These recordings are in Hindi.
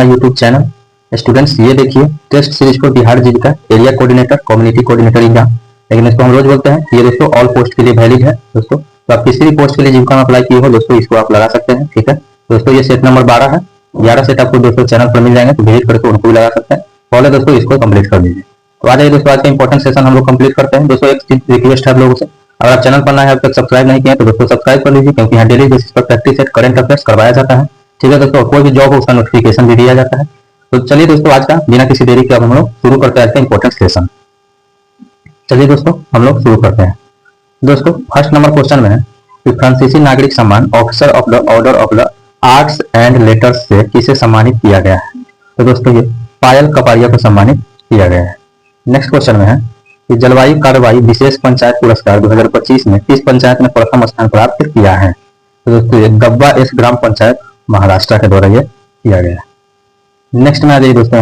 YouTube channel. स्टूडेंट्स ये देखिए test series for Bihar Jeevika area coordinator community coordinator exam, लेकिन इसको हम रोज बोलते हैं। ये दोस्तों ऑल पोस्ट के लिए वैलिड है दोस्तों। तो आप किसी भी पोस्ट के लिए जीविका में अप्लाई किए हो दोस्तों, इसको आप लगा सकते हैं। ठीक है दोस्तों, ये सेट नंबर 12 है। 11 सेट आपको दोस्तों चैनल पर मिल जाएंगे, तो विजिट करके उनको भी लगा सकते हैं। पहले दोस्तों इसको कंप्लीट कर लीजिए। तो आ जाइए दोस्तों, आज का इंपॉर्टेंट सेशन हम लोग कंप्लीट करते हैं। दोस्तों एक रिक्वेस्ट है आप लोगों से, अगर आप चैनल पर नए हैं, अब तक सब्सक्राइब नहीं किया तो दोस्तों सब्सक्राइब कर लीजिए, क्योंकि यहाँ डेली बेसिस पर प्रैक्टिस सेट करंट अफेयर्स करवाया जाता है। ठीक है दोस्तों, कोई भी जॉब हो उसका नोटिफिकेशन भी दिया जाता है। तो चलिए दोस्तों, आज का बिना किसी देरी के अब हम लोग शुरू करते हैं इंपॉर्टेंट सेशन। चलिए दोस्तों हम लोग शुरू करते हैं। दोस्तों फर्स्ट नंबर क्वेश्चन में है कि फ्रांसीसी नागरिक सम्मान officer of the order of the arts and letters से किसे सम्मानित किया गया है? तो दोस्तों ये पायल कपाड़िया को सम्मानित किया गया है। नेक्स्ट क्वेश्चन में है कि जलवायु कार्रवाई विशेष पंचायत पुरस्कार 2025 में किस पंचायत ने प्रथम स्थान प्राप्त किया है? तो दोस्तों ये गब्बा एस ग्राम पंचायत महाराष्ट्र के द्वारा ये किया गया है। नेक्स्ट में आ जाइए दोस्तों,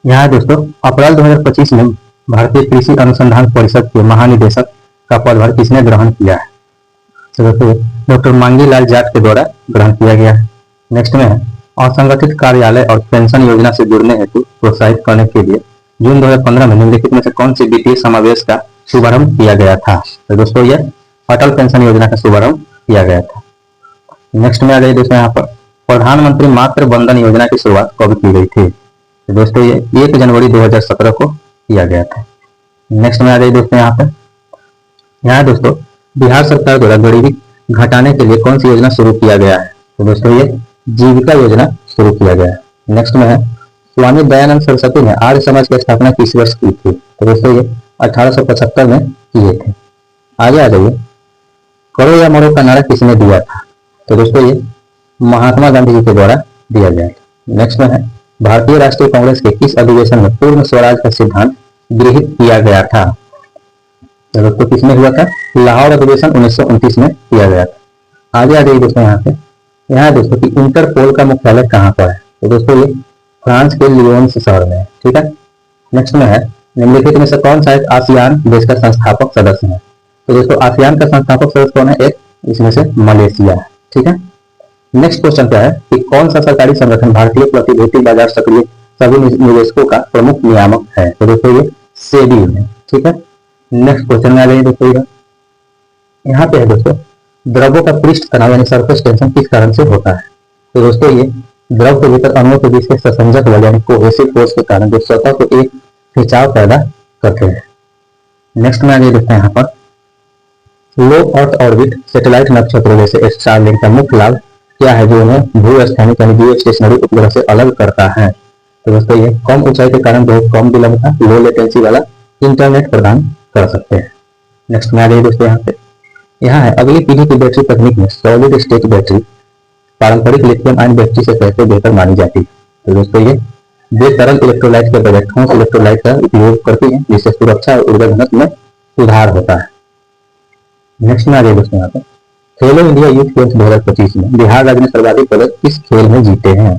यहाँ दोस्तों अप्रैल 2025 में भारतीय कृषि अनुसंधान परिषद के महानिदेशक का पदभार किसने ग्रहण किया है? तो दोस्तों डॉक्टर मांगी लाल जाट के द्वारा ग्रहण किया गया है। नेक्स्ट में है असंगठित कार्यालय और पेंशन योजना से जुड़ने हेतु प्रोत्साहित करने के लिए जून 2015 में निम्नलिखित में से कौन सी वित्तीय समावेश का शुभारंभ किया गया था? तो दोस्तों ये अटल पेंशन योजना का शुभारंभ किया गया था। नेक्स्ट में आ जाइए दोस्तों, यहाँ पर प्रधानमंत्री मातृ बंधन योजना की शुरुआत कब की गई थी? तो दोस्तों ये 1 जनवरी 2017 को किया गया था। नेक्स्ट में आ जाइए दोस्तों, यहाँ दोस्तों बिहार सरकार द्वारा गरीबी घटाने के लिए कौन सी योजना शुरू किया गया है? तो दोस्तों ये जीविका योजना शुरू किया गया है। नेक्स्ट में है स्वामी दयानंद सरस्वती ने आर्य समाज की स्थापना किस वर्ष की थी? तो दोस्तों ये 1875 में किए थे। आगे आ जाइए, करो या मरो का नारा किसने दिया था? तो दोस्तों ये महात्मा गांधी जी के द्वारा दिया गया था। नेक्स्ट में है भारतीय राष्ट्रीय कांग्रेस के किस अधिवेशन में पूर्ण स्वराज का सिद्धांत गृहीत किया गया था? तो दोस्तों किसमें हुआ था? लाहौर अधिवेशन 1929 में किया गया था। आगे आ जाइए दोस्तों, यहाँ दोस्तों की इंटरपोल का मुख्यालय कहाँ पर है? तो दोस्तों ये फ्रांस के लियोन्स शहर में है। ठीक है। नेक्स्ट में है निम्नलिखित में से कौन सा एक आसियान देश का संस्थापक सदस्य है? तो दोस्तों आसियान का संस्थापक सदस्य कौन है? एक इसमें से मलेशिया है। ठीक है। नेक्स्ट क्वेश्चन क्या है कि कौन सा सरकारी संगठन भारतीय प्रतिभूति बाजार सक्रिय सभी निवेशकों का प्रमुख नियामक है? तो दोस्तों ये सेबी है। ठीक है। नेक्स्ट क्वेश्चन में आ जाइए दोस्तों, यहाँ पे है दोस्तों द्रव्यों का पृष्ठ तनाव यानी सरफेस टेंशन किस कारण से होता है? तो दोस्तों ये द्रव के भीतर अणुओं के बीच के संसंजक बल यानी कोहेसिव फोर्स के कारण जो सतह को एक खिंचाव पैदा करते हैं। नेक्स्ट में आगे देखते हैं, यहाँ पर लो अर्थ ऑर्बिट सैटेलाइट नक्षत्रों जैसे स्टारलिंक का मुख्य लाभ क्या है जो उन्हें भूस्थानिक यानी जियो स्टेशनरी उपग्रह से अलग करता है? तो दोस्तों ये कम ऊंचाई के कारण बहुत कम विलंबता लो लेटेंसी वाला इंटरनेट प्रदान कर सकते हैं। नेक्स्ट में आ जाइए दोस्तों, यहाँ है अगली पीढ़ी की बैटरी तकनीक में सॉलिड स्टेट बैटरी पारंपरिक लिथियम आयन बैटरी से कैसे बेहतर मानी जाती है? तो दोस्तों ये वे तरल इलेक्ट्रोलाइट के बजाय ठोस इलेक्ट्रोलाइट का उपयोग करती है, जिससे सुरक्षा और ऊर्जा घनत्व में सुधार होता है। नेक्स्ट में आ जाइए दोस्तों, यहाँ पे खेलो इंडिया यूथ गेम्स 2025 में बिहार राज्य ने सर्वाधिक पदक किस खेल में जीते हैं?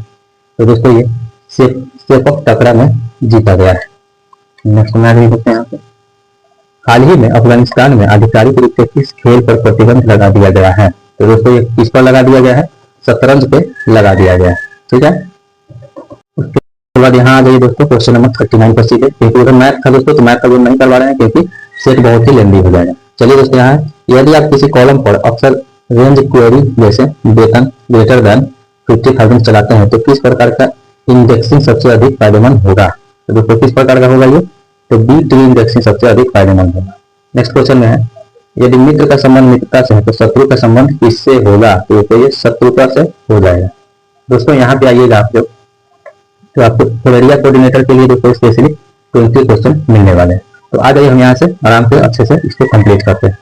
तो दोस्तों ये सेपक टकरा में जीता गया है। नेक्स्ट में आ जाइए दोस्तों, यहाँ पे हाल ही में अफगानिस्तान में आधिकारिक रूप से किस खेल पर प्रतिबंध लगा दिया गया है? तो दोस्तों ये किस पर लगा दिया गया है? शतरंज पे लगा दिया गया है। ठीक है। उसके बाद यहाँ आ जाइए दोस्तों क्वेश्चन नंबर 39 पर सीधे, क्योंकि अगर मैथ था दोस्तों तो मैथ का नहीं करवा रहे हैं क्योंकि सेट बहुत ही लेंदी हो जाएगा। चलिए दोस्तों, यहाँ यदि आप किसी कॉलम पर अक्सर रेंज क्वेरी जैसे वेतन ग्रेटर देन 50,000 चलाते हैं तो किस प्रकार का इंडेक्सिंग सबसे अधिक फायदेमंद होगा? तो दोस्तों किस प्रकार का होगा ये? तो बी ट्री इंडेक्सिंग सबसे अधिक फायदेमंद होगा। नेक्स्ट क्वेश्चन में है यदि मित्र का संबंध मित्रता से है तो शत्रु का संबंध किससे होगा? तो ये शत्रुता से हो जाएगा। दोस्तों यहाँ पे आइएगा आप लोग, तो आपको एरिया कोऑर्डिनेटर के लिए दोस्तों स्पेशली 20 क्वेश्चन मिलने वाले हैं। तो आ जाइए हम यहाँ से आराम से अच्छे से इसको कंप्लीट करते हैं।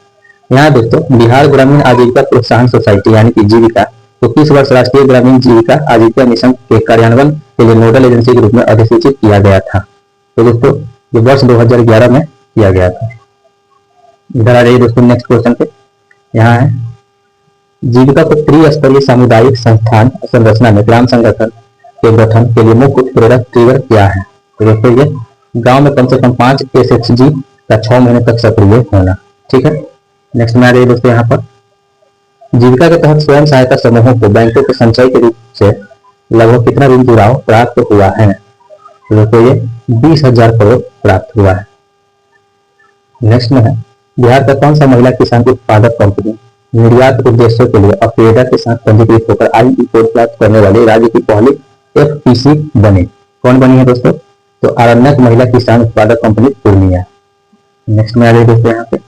यहाँ दोस्तों बिहार ग्रामीण आजीविका प्रोत्साहन सोसाइटी यानी कि जीविका तो किस वर्ष राष्ट्रीय ग्रामीण जीविका आजीविका मिशन के कार्यान्वयन के लिए नोडल एजेंसी के रूप में अधिसूचित किया गया था? तो दोस्तों ये वर्ष 2011 में किया गया था। इधर आ जाइए दोस्तों नेक्स्ट क्वेश्चन पे, यहाँ है जीविका को त्रिस्तरीय सामुदायिक संस्थान संरचना में ग्राम संगठन के गठन के लिए मुख्य उत्प्रेरक ट्रिगर क्या है? तो दोस्तों ये गांव में कम से कम 5 SHG का 6 महीने तक सक्रिय होना। ठीक है। नेक्स्ट में आ जाइए दोस्तों, यहाँ पर जीविका के तहत स्वयं सहायता समूहों को बैंकों के संचय के रूप से लगभग कितना ऋण जुड़ाव प्राप्त हुआ है? तो दोस्तों ये 20,000 करोड़ प्राप्त हुआ है। नेक्स्ट में है, बिहार का कौन सा महिला किसान उत्पादक कंपनी निर्यात उद्देश्यों के लिए अपेडा के साथ पंजीकृत होकर आईई कोड प्राप्त करने वाले राज्य की पहली एफपीसी बने? कौन बनी है दोस्तों? तो आरण्यक महिला किसान उत्पादक कंपनी पूर्णिया। नेक्स्ट में आ गई दोस्तों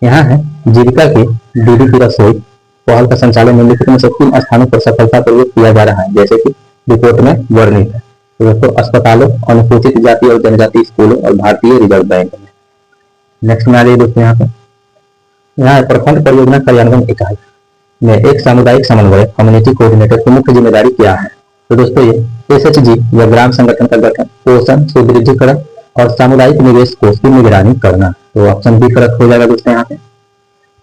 यहाँ है जीविका की डीडी की रसोई पहल का संचालन निम्नलिखित में से किन स्थानों पर सफलतापूर्वक किया जा रहा है, जैसे कि रिपोर्ट में वर्णित है? तो दोस्तों अस्पतालों, अनुसूचित जाति और जनजाति स्कूलों और भारतीय रिजर्व बैंक में। नेक्स्ट में आ गई दोस्तों यहाँ प्रखंड परियोजना कार्यान्वयन इकाई में एक सामुदायिक समन्वय कम्युनिटी कोऑर्डिनेटर की मुख्य जिम्मेदारी क्या है? तो दोस्तों ये एसएचजी या ग्राम संगठन का गठन, पोषण, सुदृढ़ीकरण और सामुदायिक निवेश कोष की निगरानी करना। तो ऑप्शन बी करेक्ट हो जाएगा दोस्तों यहाँ पे।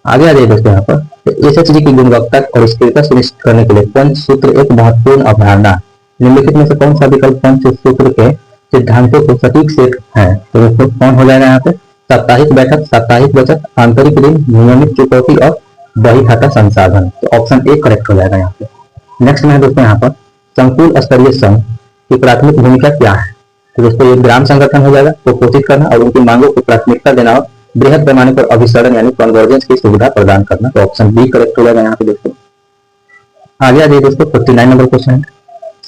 आगे आ जाइए दोस्तों यहाँ पर, तो एसएचजी की गुणवत्ता और स्थिरता सुनिश्चित करने के लिए पंचसूत्र एक महत्वपूर्ण अवधारणा। निम्नलिखित में से कौन सा विकल्प पंचसूत्र के सिद्धांतों को सटीक सेट है? तो दोस्तों कौन हो जाएगा यहाँ पे? साप्ताहिक बैठक, साप्ताहिक बचत, आंतरिक ऋण, नियमित चुकौती और बही खाता संसाधन। तो ऑप्शन ए करेक्ट हो जाएगा यहाँ पे। नेक्स्ट में है दोस्तों यहाँ पर, संकुल स्तरीय संघ की प्राथमिक भूमिका क्या है? तो दोस्तों ये ग्राम संगठन हो जाएगा, को पोषित करना और उनकी मांगों को प्राथमिकता देना और बृहद पैमाने पर अभिसरण यानी कन्वर्जेंस की सुविधा प्रदान करना। तो ऑप्शन बी करेक्ट हो जाएगा यहाँ पे दोस्तों। आगे आ जाइए दोस्तों 49 नंबर क्वेश्चन,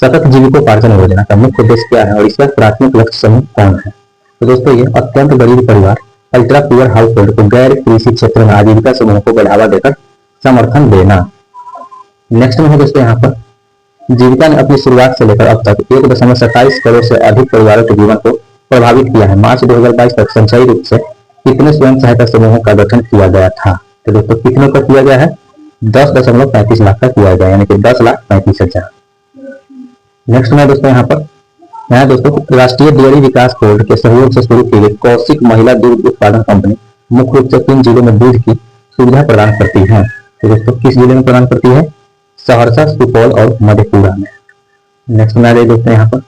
सतत जीविकोपार्जन योजना का मुख्य उद्देश्य क्या है और इसका प्राथमिक लक्ष्य समूह कौन है? तो दोस्तों ये अत्यंत गरीब परिवार, अल्ट्रा पुअर हाउस होल्ड को गैर कृषि क्षेत्र में आजीविका समूह को बढ़ावा देकर समर्थन देना। नेक्स्ट में है दोस्तों यहाँ पर, जीविका ने अपनी शुरुआत से लेकर अब तक 1.27 करोड़ से अधिक परिवारों के जीवन को प्रभावित किया है। मार्च 2022 तक संचयी रूप से कितने स्वयं सहायता समूहों का गठन किया गया था? तो दोस्तों कितने का किया गया है? 10.35 लाख का किया गया, यानी कि 10,35,000। नेक्स्ट में दोस्तों यहाँ दोस्तों राष्ट्रीय डेयरी विकास बोर्ड के सहयोग से शुरू की गई कौशिक महिला दूध उत्पादन कंपनी मुख्य रूप से 3 जिलों में दूध की सुविधा प्रदान करती है। तो दोस्तों किस जिले में प्रदान करती है? सहरसा, सुपौल और मधेपुरा में। नेक्स्ट में आ रही दोस्तों यहाँ पर,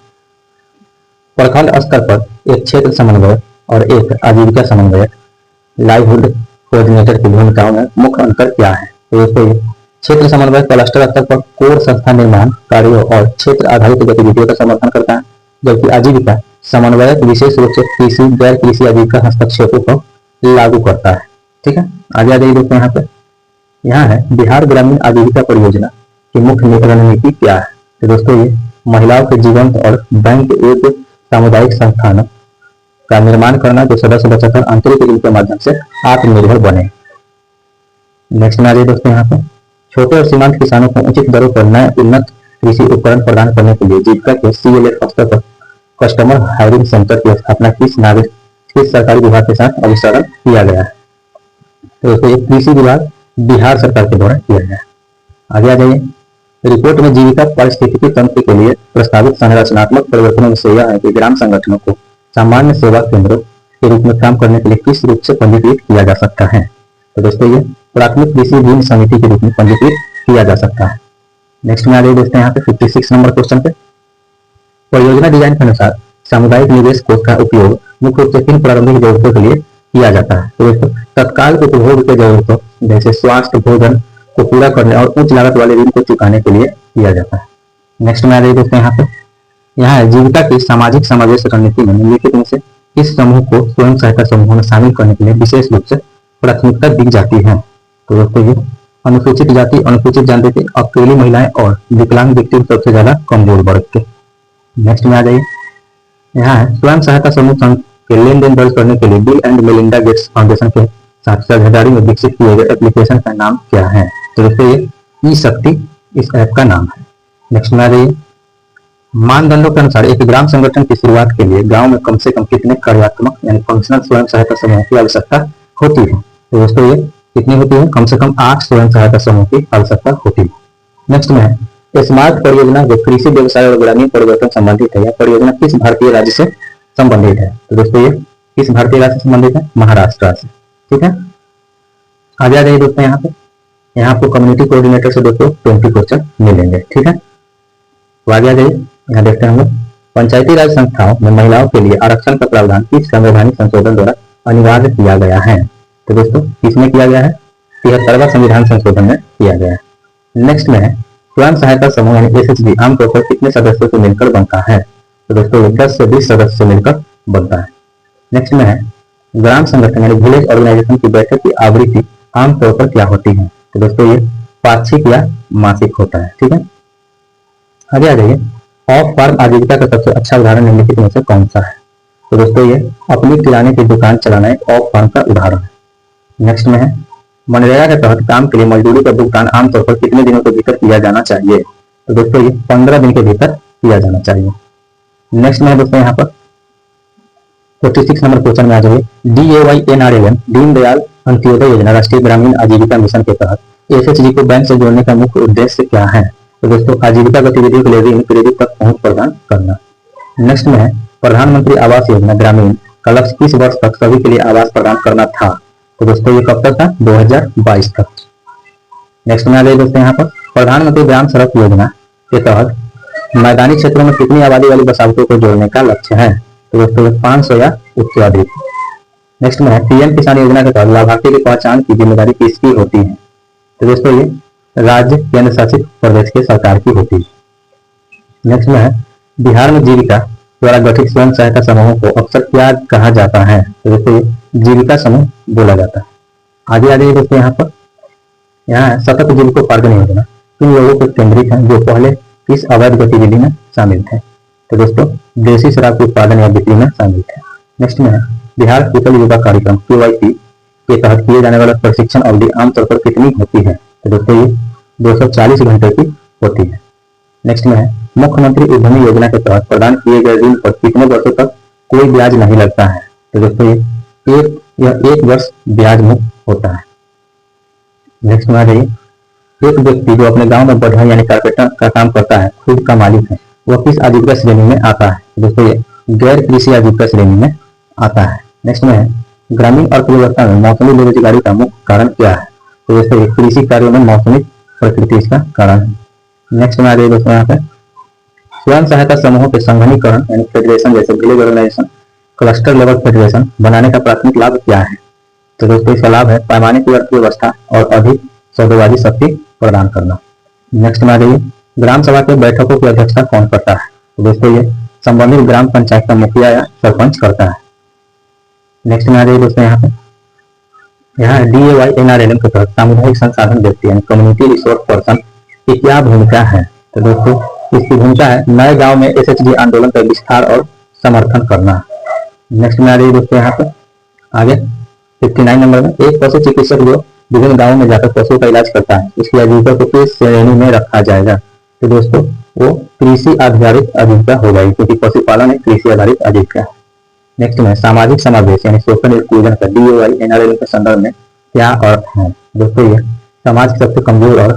प्रखंड स्तर पर एक क्षेत्र समन्वय और एक आजीविका समन्वयक लाइवहुड कोऑर्डिनेटर की भूमिकाओं में मुख्य अंतर क्या है? तो दोस्तों क्षेत्र समन्वय क्लस्टर स्तर पर कोर संस्था निर्माण कार्यों और क्षेत्र आधारित गतिविधियों का समर्थन करता है, जबकि आजीविका समन्वयक विशेष रूप से कृषि, गैर कृषि आजीविका हस्तक्षेपों को लागू करता है। ठीक है, आगे आ जाइए दोस्तों यहाँ है बिहार ग्रामीण आजीविका परियोजना की मुख्य रणनीति क्या है? तो दोस्तों ये महिलाओं के जीवंत और बैंक एक सामुदायिक संस्थान का निर्माण करना जो सदस्य बचत और आंतरिक ऋण के माध्यम से आत्मनिर्भर बने। नेक्स्ट में आ जाइए दोस्तों यहाँ पे, छोटे और सीमांत किसानों को उचित दरों पर नए उन्नत कृषि उपकरण प्रदान करने के लिए जीविका के CLF स्तर पर कस्टमर हायरिंग सेंटर की स्थापना किस सरकारी विभाग के साथ अभिसरण किया गया है? तो दोस्तों ये कृषि विभाग बिहार सरकार के द्वारा किया गया है। आगे आ जाइए, रिपोर्ट में जीविका पारिस्थितिकी तंत्र के लिए प्रस्तावित संरचनात्मक परिवर्तनों में से यह है कि ग्राम संगठनों को सामान्य सेवा केंद्रों के रूप में काम करने के लिए किस रूप से पंजीकृत किया जा सकता है? तो दोस्तों ये प्राथमिक कृषि ऋण समिति के रूप में पंजीकृत किया जा सकता है। नेक्स्ट में आ गई दोस्तों यहाँ पे 56 नंबर क्वेश्चन पे, परियोजना डिजाइन के अनुसार सामुदायिक निवेश कोष का उपयोग मुख्य रूप से किन प्रारंभिक जरूरतों के लिए किया जाता है? तो दोस्तों तत्काल उपभोग के जरूरतों जैसे स्वास्थ्य, भोजन को पूरा करने और उच्च लागत वाले ऋण को चुकाने के लिए किया जाता है। नेक्स्ट में आ गई दोस्तों यहाँ है जीविका की सामाजिक समावेश रणनीति में निम्नलिखित में से इस समूह को स्वयं सहायता समूहों में शामिल करने के लिए विशेष रूप से प्राथमिकता दी जाती है? तो दोस्तों ये अनुसूचित जाति, अनुसूचित जनजाति, अकेली महिलाएं और विकलांग व्यक्ति सबसे ज्यादा कमजोर वर्ग के। नेक्स्ट में आ जाइए, यहाँ है स्वयं सहायता समूह संघ के लेन देन दर्ज करने के लिए bill and Melinda Gates foundation के साथ साझेदारी में विकसित किए गए एप्लीकेशन का नाम क्या है? तो दोस्तों ये ई शक्ति इस ऐप का नाम है। नेक्स्ट में आ जाइए, मानदंडों के अनुसार एक ग्राम संगठन की शुरुआत के लिए गांव में कम से कम कितने कार्यात्मक यानी फंक्शनल स्वयं सहायता समूह की आवश्यकता होती है? तो दोस्तों ये कितनी होती है? कम से कम 8 स्वयं सहायता समूह की आवश्यकता होती है। नेक्स्ट में है स्मार्ट परियोजना जो कृषि व्यवसाय और ग्रामीण परिवर्तन संबंधित है। यह परियोजना किस भारतीय राज्य से संबंधित है? तो दोस्तों ये किस भारतीय राज्य से संबंधित है? महाराष्ट्र से। ठीक है, आगे आ जाइए दोस्तों यहाँ आपको कम्युनिटी कोऑर्डिनेटर से दोस्तों 20 क्वेश्चन मिलेंगे। ठीक है, तो आगे आ जाइए, यहाँ देखते हैं हम लोग पंचायती राज संस्थाओं में महिलाओं के लिए आरक्षण का प्रावधान किस संवैधानिक संशोधन द्वारा अनिवार्य किया गया है? तो दोस्तों किसमें किया गया है? 73वां संविधान संशोधन में किया गया है। नेक्स्ट में है स्वयं सहायता समूह यानी एसएचजी आमतौर पर कितने सदस्यों से मिलकर बनता है? तो दोस्तों 10 से 20 सदस्य से मिलकर बनता है। नेक्स्ट में है ग्राम संगठन यानी विलेज ऑर्गेनाइजेशन की बैठक की आवृत्ति आमतौर पर क्या होती है? तो दोस्तों ये पाक्षिक या मासिक होता है। ठीक है, आगे आ जाइए। ऑफ फार्म आजीविका का सबसे अच्छा उदाहरण निम्नलिखित में से कौन सा है? तो दोस्तों ये अपनी किराने की दुकान चलाना एक ऑफ फार्म का उदाहरण है। नेक्स्ट में है मनरेगा के तहत काम के लिए मजदूरी का भुगतान आमतौर पर कितने दिनों के भीतर किया जाना चाहिए? तो दोस्तों ये 15 दिन के भीतर किया जाना चाहिए। नेक्स्ट में है दोस्तों यहाँ पर 46 नंबर क्वेश्चन में आ जाइए। DAYNRLM दीनदयाल अंत्योदय योजना राष्ट्रीय ग्रामीण आजीविका मिशन के तहत एसएचजी को बैंक से जोड़ने का मुख्य उद्देश्य क्या है? तो दोस्तों आजीविका गतिविधियों के लिए ऋण क्रेडिट तक पहुंच प्रदान करना। नेक्स्ट में है प्रधानमंत्री आवास योजना ग्रामीण का लक्ष्य किस वर्ष तक सभी के लिए आवास प्रदान करना था? तो दोस्तों ये कब तक था? 2022 तक। नेक्स्ट में आ जाइए दोस्तों यहाँ पर प्रधानमंत्री ग्राम सड़क योजना के तहत मैदानी क्षेत्रों में कितनी आबादी वाली बसावटों को जोड़ने का लक्ष्य है? तो दोस्तों 500 या उससे अधिक। नेक्स्ट में है पीएम किसान योजना के तहत लाभार्थी की पहचान की जिम्मेदारी किसकी होती है? तो दोस्तों ये राज्य केंद्र शासित प्रदेश के सरकार की होती है। नेक्स्ट में है बिहार में जीविका द्वारा गठित स्वयं सहायता समूहों को अक्सर क्या कहा जाता है? तो दोस्तों जीविका समूह बोला जाता है। आगे आ जाइए दोस्तों यहाँ है सतत जीविकोपार्जन योजना किन लोगों पर केंद्रित है जो पहले किस अवैध गतिविधि में शामिल थे? तो दोस्तों देसी शराब के उत्पादन या बिक्री में शामिल थे। नेक्स्ट में है बिहार कुशल युवा कार्यक्रम KYC के तहत किए जाने वाला प्रशिक्षण अवधि आमतौर पर कितनी होती है? तो दोस्तों ये 240 घंटे की होती है। नेक्स्ट में है मुख्यमंत्री उद्यमी योजना के तहत प्रदान किए गए ऋण पर कितने वर्षों तक कोई ब्याज नहीं लगता है? तो दोस्तों ये एक वर्ष ब्याज मुक्त होता है। नेक्स्ट में आ जाइए एक व्यक्ति जो अपने गांव में बढ़ई यानी कारपेंटर का काम करता है खुद का मालिक है, वह किस आजीविका श्रेणी में आता है? दोस्तों ये गैर कृषि आजीविका श्रेणी में आता है। नेक्स्ट में है ग्रामीण अर्थव्यवस्था में मौसमी बेरोजगारी का मुख्य कारण क्या है? तो दोस्तों कृषि कार्यों में मौसमी प्रकृति इसका कारण है। नेक्स्ट में आ जाइए दोस्तों यहाँ पे स्वयं सहायता समूहों के संघनीकरण यानी फेडरेशन जैसे village organisation cluster level federation बनाने का प्राथमिक लाभ क्या है? तो दोस्तों इसका लाभ है पैमाने की अर्थव्यवस्था और अधिक सौदेबाजी शक्ति प्रदान करना। नेक्स्ट में आ जाइए ग्राम सभा के बैठकों की अध्यक्षता कौन करता है? तो दोस्तों ये संबंधित ग्राम पंचायत का मुखिया या सरपंच करता है। नेक्स्ट में आ जाइए दोस्तों यहाँ DAYNRLM के तहत सामुदायिक संसाधन व्यक्ति यानी कम्युनिटी रिसोर्स पर्सन की क्या भूमिका है? तो दोस्तों इसकी भूमिका है नए गांव में SHG आंदोलन का विस्तार और समर्थन करना। नेक्स्ट में आ जाइए दोस्तों यहाँ पे आगे 59 नंबर में एक पशु चिकित्सक जो विभिन्न गांवों में जाकर पशु का इलाज करता है इसकी आजीविका को किस श्रेणी में रखा जाएगा? तो दोस्तों वो कृषि आधारित आजीविका हो जाएगी क्योंकि पशुपालन एक कृषि आधारित आजीविका है। नेक्स्ट में सामाजिक समावेश यानी सोशल इंक्लूजन का DAYNRLM के संदर्भ में क्या अर्थ है? दोस्तों ये समाज के सबसे कमजोर और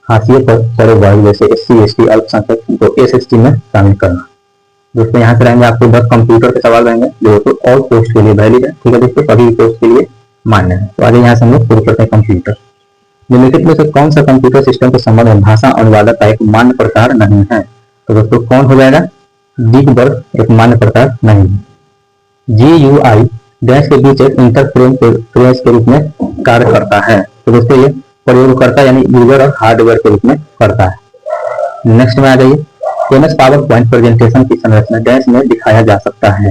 हाशिए पर पड़े वर्ग जैसे SC ST अल्पसंख्यक को SHG में शामिल करना। दोस्तों यहाँ से रहेंगे आपको 10 कंप्यूटर के सवाल रहेंगे जो तो ऑल पोस्ट के लिए वैलिड है। ठीक है दोस्तों सभी पोस्ट के लिए मान्य है। तो आगे यहाँ से हम लोग शुरू करते हैं कंप्यूटर। निम्नलिखित में से कौन सा कंप्यूटर सिस्टम के संबंध में भाषा अनुवादक का एक मान्य प्रकार नहीं है? तो दोस्तों कौन हो जाएगा? डिगबग एक मान्य प्रकार नहीं है। GUI डैश के बीच एक इंटरफेरेंस के रूप में कार्य करता है। तो दोस्तों ये प्रयोगकर्ता यानी यूजर और हार्डवेयर के रूप में करता है। नेक्स्ट में आ जाइए MS पावर पॉइंट प्रेजेंटेशन की संरचना डैश में दिखाया जा सकता है।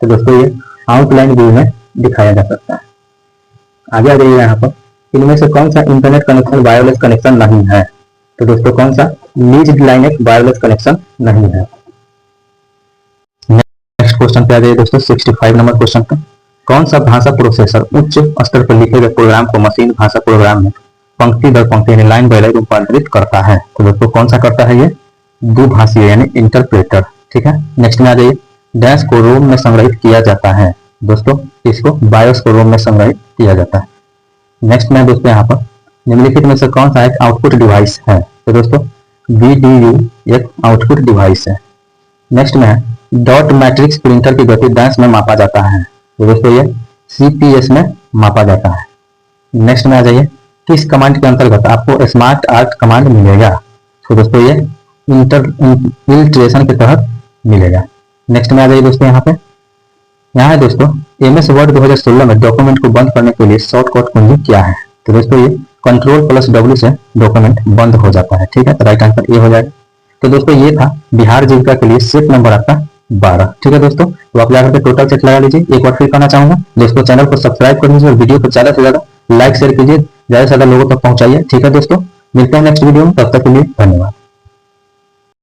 तो दोस्तों ये आउटलाइन व्यू में दिखाया जा सकता है। आगे आ जाइए यहाँ पर इनमें से कौन सा इंटरनेट कनेक्शन वायरलेस कनेक्शन नहीं है? तो दोस्तों कौन सा लीज्ड लाइन एक वायरलेस कनेक्शन नहीं है। नेक्स्ट क्वेश्चन पे आ जाइए दोस्तों 65 नंबर क्वेश्चन पे कौन सा भाषा प्रोसेसर उच्च स्तर पर लिखे गए प्रोग्राम को मशीन भाषा प्रोग्राम में पंक्ति दर पंक्ति यानी लाइन बाय लाइन रूपांतरित करता है? तो दोस्तों कौन सा करता है? ये द्विभाषीय यानी इंटरप्रेटर। ठीक है। नेक्स्ट में आ जाइए डैश को रोम में संग्रहित किया जाता है। दोस्तों इसको बायोस को रोम में संग्रहित किया जाता है। नेक्स्ट में दोस्तों यहाँ पर निम्नलिखित में से कौन सा एक आउटपुट डिवाइस है? तो दोस्तों VDU एक आउटपुट डिवाइस है। नेक्स्ट में है डॉट मैट्रिक्स प्रिंटर की गति डैश में मापा जाता है। तो दोस्तों ये CPS में मापा जाता है। नेक्स्ट में आ जाइए किस कमांड के अंतर्गत आपको स्मार्ट आर्ट कमांड मिलेगा? तो दोस्तों ये इल्ट्रेशन के तहत मिलेगा। नेक्स्ट में आ जाइए दोस्तों यहाँ है दोस्तों MS वर्ड 2016 में डॉक्यूमेंट को बंद करने के लिए शॉर्टकट कुंजी क्या है? तो दोस्तों ये कंट्रोल प्लस W से डॉक्यूमेंट बंद हो जाता है। ठीक है, तो राइट आंसर ये हो जाएगा। तो दोस्तों ये था बिहार जीविका के लिए सेट नंबर आपका 12। ठीक है दोस्तों, तो आप जाकर के टोटल सेट लगा लीजिए। एक बार फिर कहना चाहूंगा दोस्तों, चैनल को सब्सक्राइब कर लीजिए और वीडियो को ज्यादा से ज्यादा लाइक शेयर कीजिए, ज्यादा से ज्यादा लोगों तक पहुंचाइए। ठीक है दोस्तों, मिलते हैं नेक्स्ट वीडियो में, तब तक के लिए धन्यवाद।